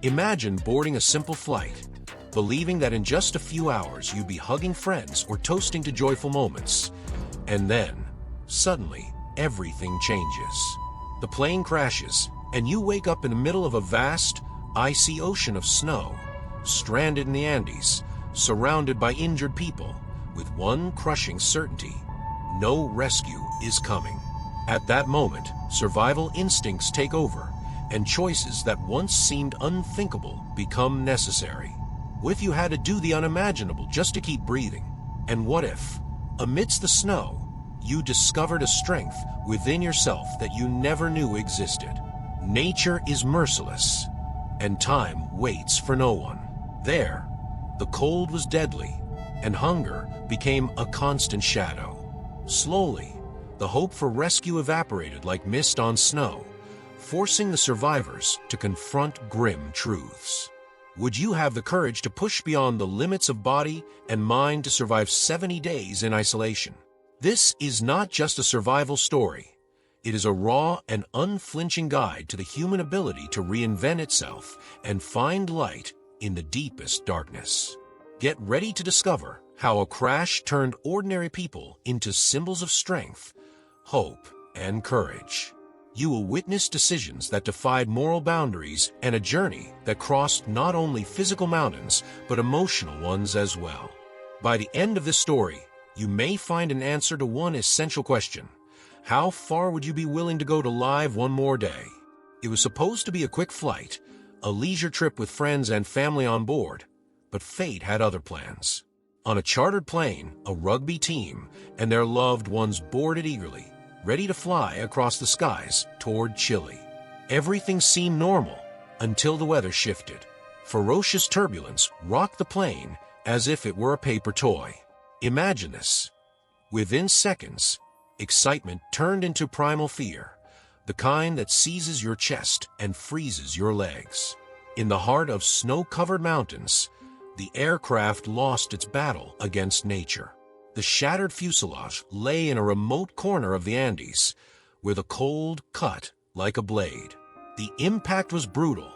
Imagine boarding a simple flight, believing that in just a few hours you'd be hugging friends or toasting to joyful moments. And then, suddenly, everything changes. The plane crashes, and you wake up in the middle of a vast, icy ocean of snow, stranded in the Andes, surrounded by injured people, with one crushing certainty: no rescue is coming. At that moment, survival instincts take over, and choices that once seemed unthinkable become necessary. What if you had to do the unimaginable just to keep breathing? And what if, amidst the snow, you discovered a strength within yourself that you never knew existed? Nature is merciless, and time waits for no one. There, the cold was deadly, and hunger became a constant shadow. Slowly, the hope for rescue evaporated like mist on snow, forcing the survivors to confront grim truths. Would you have the courage to push beyond the limits of body and mind to survive 70 days in isolation? This is not just a survival story. It is a raw and unflinching guide to the human ability to reinvent itself and find light in the deepest darkness. Get ready to discover how a crash turned ordinary people into symbols of strength, hope, and courage. You will witness decisions that defied moral boundaries and a journey that crossed not only physical mountains, but emotional ones as well. By the end of this story, you may find an answer to one essential question: how far would you be willing to go to live one more day? It was supposed to be a quick flight, a leisure trip with friends and family on board, but fate had other plans. On a chartered plane, a rugby team and their loved ones boarded eagerly, ready to fly across the skies toward Chile. Everything seemed normal until the weather shifted. Ferocious turbulence rocked the plane as if it were a paper toy. Imagine this. Within seconds, excitement turned into primal fear, the kind that seizes your chest and freezes your legs. In the heart of snow-covered mountains, the aircraft lost its battle against nature. The shattered fuselage lay in a remote corner of the Andes, where the cold cut like a blade. The impact was brutal,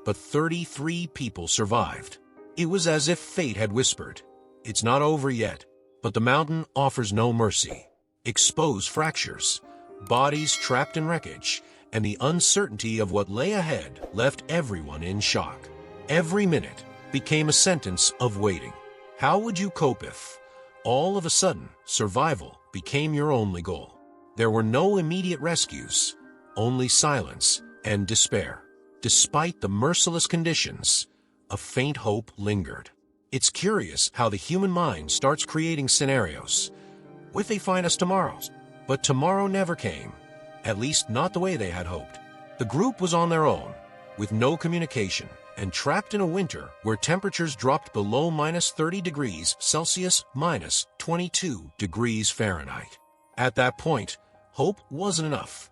but 33 people survived. It was as if fate had whispered, "It's not over yet," but the mountain offers no mercy. Exposed fractures, bodies trapped in wreckage, and the uncertainty of what lay ahead left everyone in shock. Every minute became a sentence of waiting. How would you cope if, all of a sudden, survival became your only goal? There were no immediate rescues, only silence and despair. Despite the merciless conditions, a faint hope lingered. It's curious how the human mind starts creating scenarios. What if they find us tomorrow? But tomorrow never came, at least not the way they had hoped. The group was on their own, with no communication, and trapped in a winter where temperatures dropped below -30 degrees Celsius, -22 degrees Fahrenheit. At that point, hope wasn't enough.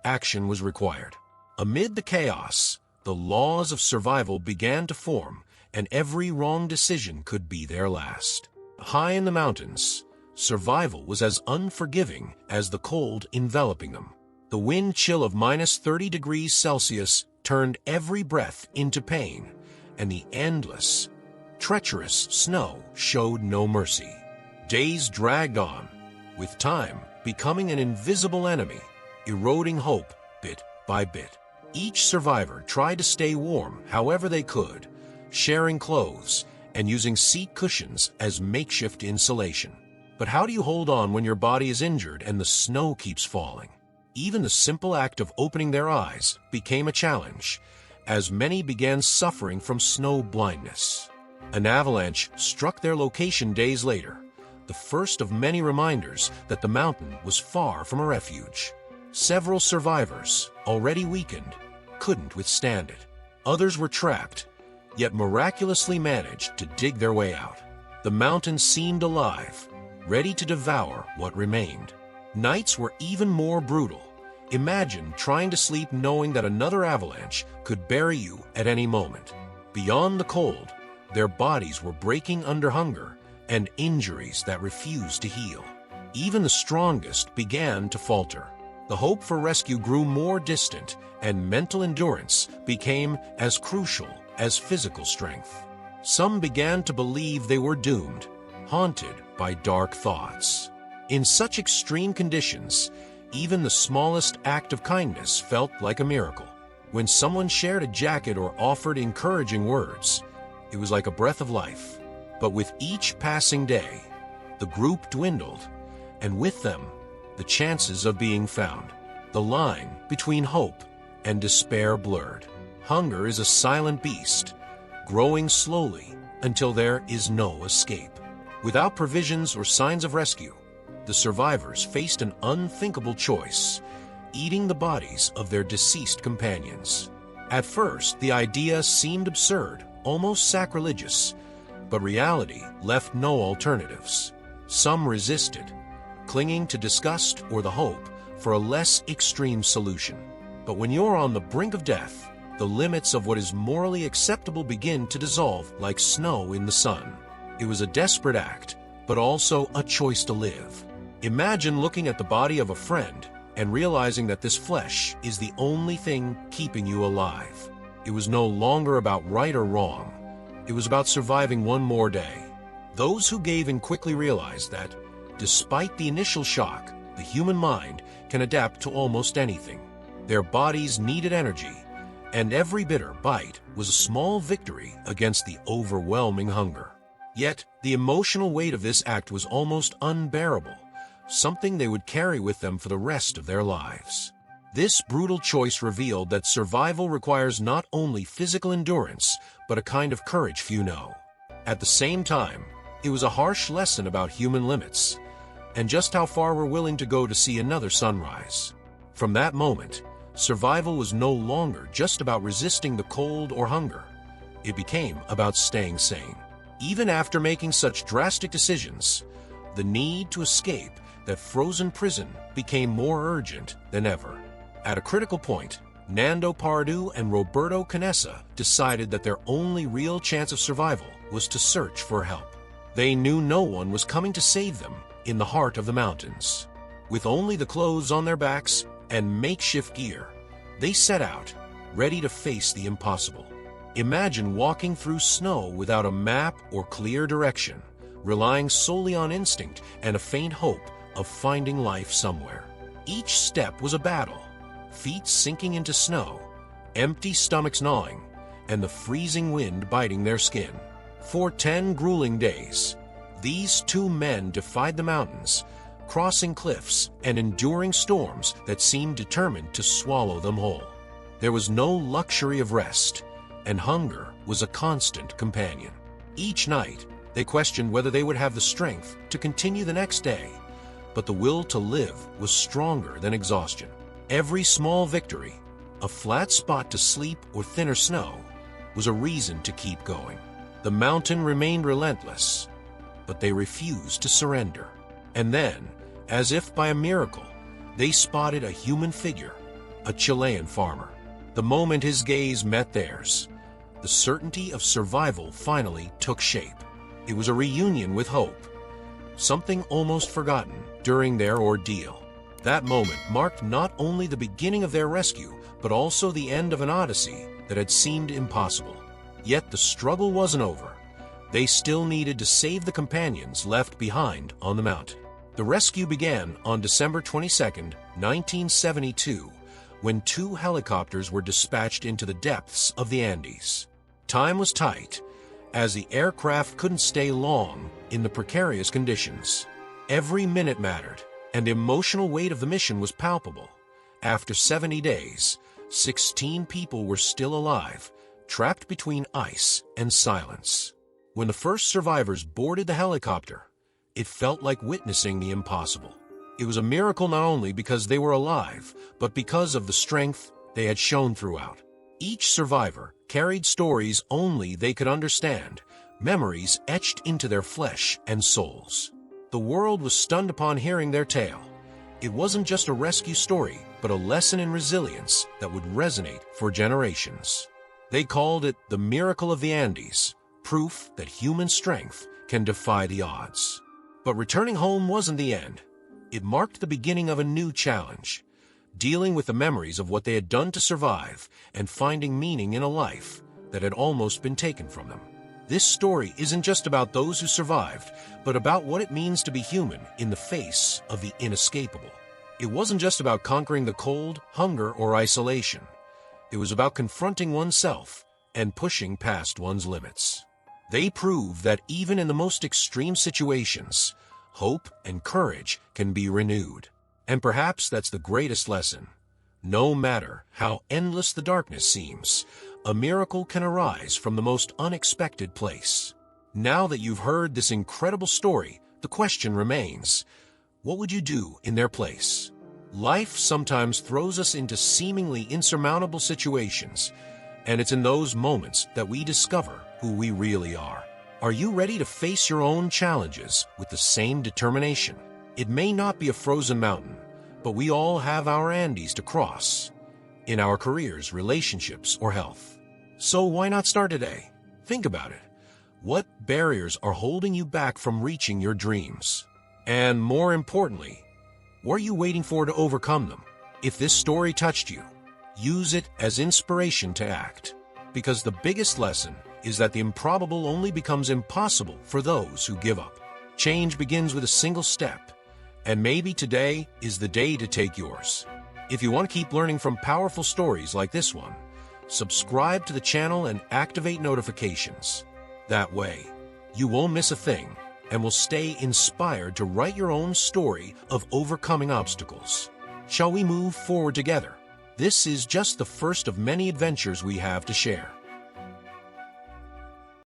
Action was required. Amid the chaos, the laws of survival began to form, and every wrong decision could be their last. High in the mountains, survival was as unforgiving as the cold enveloping them. The wind chill of -30 degrees Celsius turned every breath into pain, and the endless, treacherous snow showed no mercy. Days dragged on, with time becoming an invisible enemy, eroding hope bit by bit. Each survivor tried to stay warm however they could, sharing clothes and using seat cushions as makeshift insulation. But how do you hold on when your body is injured and the snow keeps falling? Even the simple act of opening their eyes became a challenge, as many began suffering from snow blindness. An avalanche struck their location days later, the first of many reminders that the mountain was far from a refuge. Several survivors, already weakened, couldn't withstand it. Others were trapped, yet miraculously managed to dig their way out. The mountain seemed alive, ready to devour what remained. Nights were even more brutal. Imagine trying to sleep knowing that another avalanche could bury you at any moment. Beyond the cold, their bodies were breaking under hunger and injuries that refused to heal. Even the strongest began to falter. The hope for rescue grew more distant, and mental endurance became as crucial as physical strength. Some began to believe they were doomed, haunted by dark thoughts. In such extreme conditions, even the smallest act of kindness felt like a miracle. When someone shared a jacket or offered encouraging words, it was like a breath of life. But with each passing day, the group dwindled, and with them, the chances of being found. The line between hope and despair blurred. Hunger is a silent beast, growing slowly until there is no escape. Without provisions or signs of rescue, the survivors faced an unthinkable choice: eating the bodies of their deceased companions. At first, the idea seemed absurd, almost sacrilegious, but reality left no alternatives. Some resisted, clinging to disgust or the hope for a less extreme solution. But when you're on the brink of death, the limits of what is morally acceptable begin to dissolve like snow in the sun. It was a desperate act, but also a choice to live. Imagine looking at the body of a friend and realizing that this flesh is the only thing keeping you alive. It was no longer about right or wrong. It was about surviving one more day. Those who gave in quickly realized that, despite the initial shock, the human mind can adapt to almost anything. Their bodies needed energy, and every bitter bite was a small victory against the overwhelming hunger. Yet, the emotional weight of this act was almost unbearable, something they would carry with them for the rest of their lives. This brutal choice revealed that survival requires not only physical endurance, but a kind of courage few know. At the same time, it was a harsh lesson about human limits, and just how far we're willing to go to see another sunrise. From that moment, survival was no longer just about resisting the cold or hunger. It became about staying sane. Even after making such drastic decisions, the need to escape that frozen prison became more urgent than ever. At a critical point, Nando Pardu and Roberto Canessa decided that their only real chance of survival was to search for help. They knew no one was coming to save them in the heart of the mountains. With only the clothes on their backs and makeshift gear, they set out, ready to face the impossible. Imagine walking through snow without a map or clear direction, relying solely on instinct and a faint hope of finding life somewhere. Each step was a battle, feet sinking into snow, empty stomachs gnawing, and the freezing wind biting their skin. For 10 grueling days, these two men defied the mountains, crossing cliffs and enduring storms that seemed determined to swallow them whole. There was no luxury of rest, and hunger was a constant companion. Each night, they questioned whether they would have the strength to continue the next day, but the will to live was stronger than exhaustion. Every small victory, a flat spot to sleep or thinner snow, was a reason to keep going. The mountain remained relentless, but they refused to surrender. And then, as if by a miracle, they spotted a human figure, a Chilean farmer. The moment his gaze met theirs, the certainty of survival finally took shape. It was a reunion with hope, something almost forgotten during their ordeal. That moment marked not only the beginning of their rescue, but also the end of an odyssey that had seemed impossible. Yet the struggle wasn't over. They still needed to save the companions left behind on the mountain. The rescue began on December 22, 1972, when 2 helicopters were dispatched into the depths of the Andes. Time was tight, as the aircraft couldn't stay long in the precarious conditions. Every minute mattered, and the emotional weight of the mission was palpable. After 70 days, 16 people were still alive, trapped between ice and silence. When the first survivors boarded the helicopter, it felt like witnessing the impossible. It was a miracle not only because they were alive, but because of the strength they had shown throughout. Each survivor carried stories only they could understand, memories etched into their flesh and souls. The world was stunned upon hearing their tale. It wasn't just a rescue story, but a lesson in resilience that would resonate for generations. They called it the Miracle of the Andes, proof that human strength can defy the odds. But returning home wasn't the end. It marked the beginning of a new challenge, dealing with the memories of what they had done to survive and finding meaning in a life that had almost been taken from them. This story isn't just about those who survived, but about what it means to be human in the face of the inescapable. It wasn't just about conquering the cold, hunger, or isolation. It was about confronting oneself and pushing past one's limits. They prove that even in the most extreme situations, hope and courage can be renewed. And perhaps that's the greatest lesson. No matter how endless the darkness seems, a miracle can arise from the most unexpected place. Now that you've heard this incredible story, the question remains, what would you do in their place? Life sometimes throws us into seemingly insurmountable situations, and it's in those moments that we discover who we really are. Are you ready to face your own challenges with the same determination? It may not be a frozen mountain, but we all have our Andes to cross, in our careers, relationships, or health. So why not start today? Think about it. What barriers are holding you back from reaching your dreams? And more importantly, what are you waiting for to overcome them? If this story touched you, use it as inspiration to act. Because the biggest lesson is that the improbable only becomes impossible for those who give up. Change begins with a single step, and maybe today is the day to take yours. If you want to keep learning from powerful stories like this one, subscribe to the channel and activate notifications. That way, you won't miss a thing and will stay inspired to write your own story of overcoming obstacles. Shall we move forward together? This is just the first of many adventures we have to share.